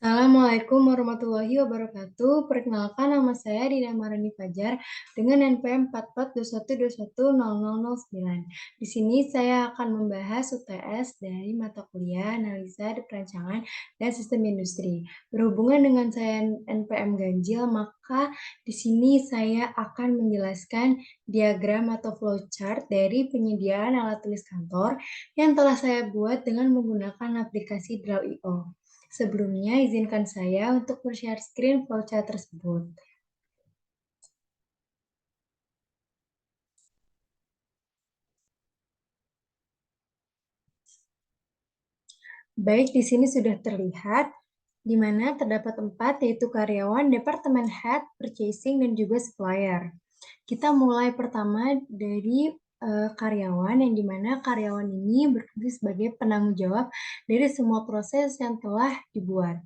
Assalamualaikum warahmatullahi wabarakatuh. Perkenalkan, nama saya Dina Marani Fajar dengan NPM 4421210009. Di sini saya akan membahas UTS dari mata kuliah Analisa Perancangan dan Sistem Industri. Berhubungan dengan saya NPM ganjil, maka di sini saya akan menjelaskan diagram atau flowchart dari penyediaan alat tulis kantor yang telah saya buat dengan menggunakan aplikasi Draw.io. Sebelumnya, izinkan saya untuk share screen flowchart tersebut. Baik, di sini sudah terlihat di mana terdapat 4, yaitu karyawan, departemen head, purchasing, dan juga supplier. Kita mulai pertama dari karyawan, yang dimana karyawan ini berfungsi sebagai penanggung jawab dari semua proses yang telah dibuat.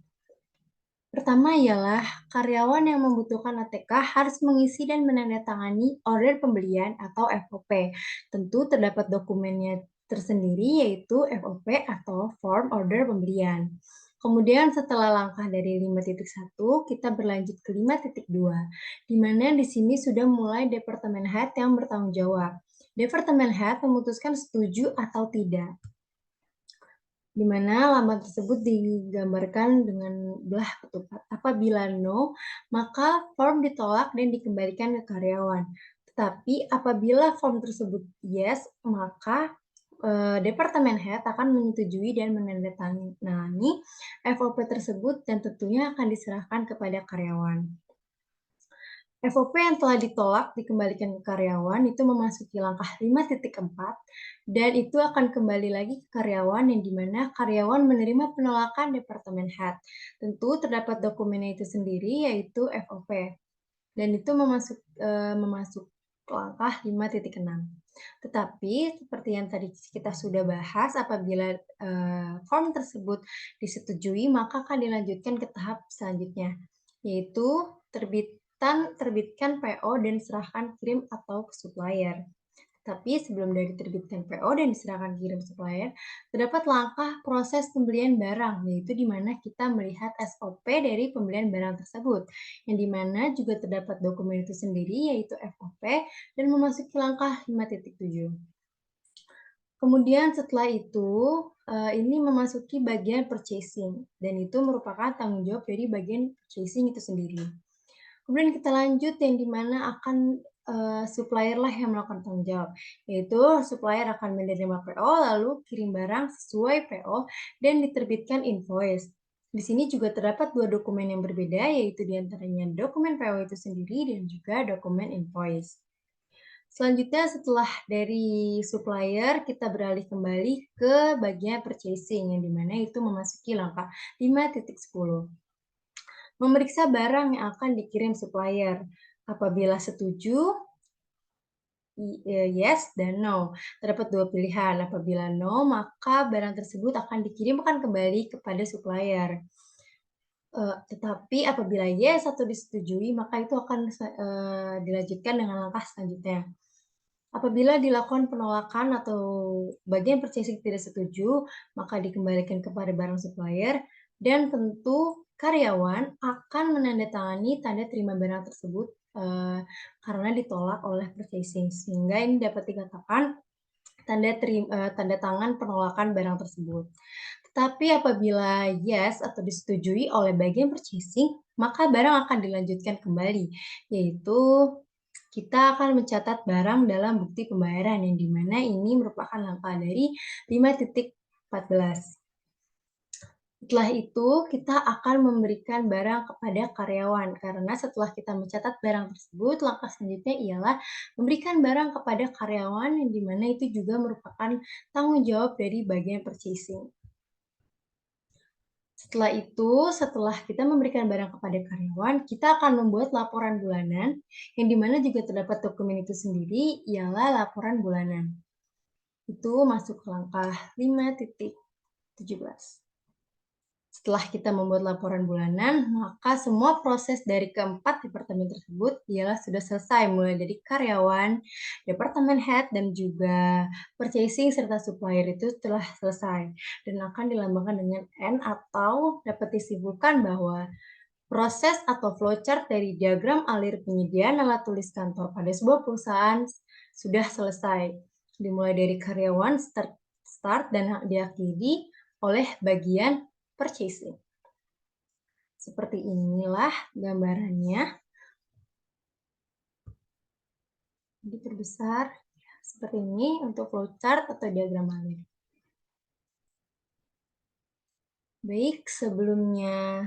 Pertama ialah karyawan yang membutuhkan ATK harus mengisi dan menandatangani order pembelian atau FOP. Tentu terdapat dokumennya tersendiri, yaitu FOP atau Form Order Pembelian. Kemudian setelah langkah dari 5.1, kita berlanjut ke 5.2, di mana di sini sudah mulai Departemen Head yang bertanggung jawab. Departemen Head memutuskan setuju atau tidak, di mana alamat tersebut digambarkan dengan belah ketupat. Apabila no, maka form ditolak dan dikembalikan ke karyawan. Tetapi apabila form tersebut yes, maka Departemen Head akan menyetujui dan menandatangani FOP tersebut dan tentunya akan diserahkan kepada karyawan. FOP yang telah ditolak dikembalikan ke karyawan itu memasuki langkah 5.4 dan itu akan kembali lagi ke karyawan, yang dimana karyawan menerima penolakan Departemen Head. Tentu terdapat dokumennya itu sendiri, yaitu FOP, dan itu memasuk langkah 5.6. Tetapi seperti yang tadi kita sudah bahas, apabila form tersebut disetujui, maka akan dilanjutkan ke tahap selanjutnya, yaitu terbitkan PO dan serahkan kirim atau ke supplier. Tapi sebelum dari terbitkan PO dan diserahkan kirim supplier, terdapat langkah proses pembelian barang, yaitu di mana kita melihat SOP dari pembelian barang tersebut, yang di mana juga terdapat dokumen itu sendiri, yaitu FOP, dan memasuki langkah 5.7. Kemudian setelah itu, ini memasuki bagian purchasing, dan itu merupakan tanggung jawab dari bagian purchasing itu sendiri. Kemudian kita lanjut yang dimana akan supplier lah yang melakukan tanggung jawab, yaitu supplier akan menerima PO lalu kirim barang sesuai PO dan diterbitkan invoice. Di sini juga terdapat 2 dokumen yang berbeda, yaitu diantaranya dokumen PO itu sendiri dan juga dokumen invoice. Selanjutnya setelah dari supplier, kita beralih kembali ke bagian purchasing, yang dimana itu memasuki langkah 5.10. Memeriksa barang yang akan dikirim supplier. Apabila setuju, yes dan no. Terdapat 2 pilihan. Apabila no, maka barang tersebut akan dikirimkan kembali kepada supplier. Tetapi apabila yes atau disetujui, maka itu akan dilanjutkan dengan langkah selanjutnya. Apabila dilakukan penolakan atau bagian purchasing tidak setuju, maka dikembalikan kepada barang supplier, dan tentu karyawan akan menandatangani tanda terima barang tersebut karena ditolak oleh purchasing, sehingga ini dapat dikatakan tanda tangan penolakan barang tersebut. Tetapi apabila yes atau disetujui oleh bagian purchasing, maka barang akan dilanjutkan kembali, yaitu kita akan mencatat barang dalam bukti pembayaran, yang dimana ini merupakan langkah dari 5.14. Setelah itu, kita akan memberikan barang kepada karyawan, karena setelah kita mencatat barang tersebut, langkah selanjutnya ialah memberikan barang kepada karyawan, yang dimana itu juga merupakan tanggung jawab dari bagian purchasing. Setelah itu, setelah kita memberikan barang kepada karyawan, kita akan membuat laporan bulanan, yang dimana juga terdapat dokumen itu sendiri, ialah laporan bulanan. Itu masuk ke langkah 5.17. Setelah kita membuat laporan bulanan, maka semua proses dari keempat departemen tersebut ialah sudah selesai, mulai dari karyawan, departemen head, dan juga purchasing serta supplier itu telah selesai dan akan dilambangkan dengan N atau dapat disimpulkan bahwa proses atau flowchart dari diagram alir penyediaan alat tulis kantor pada sebuah perusahaan sudah selesai. Dimulai dari karyawan start dan diakhiri oleh bagian purchasing. Seperti inilah gambarannya. Diperbesar seperti ini untuk flowchart atau diagram alir. Baik, sebelumnya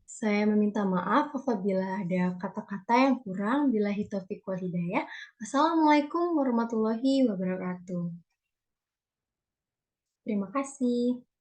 saya meminta maaf apabila ada kata-kata yang kurang. Billahi taufiq wal hidayah. Wassalamualaikum warahmatullahi wabarakatuh. Terima kasih.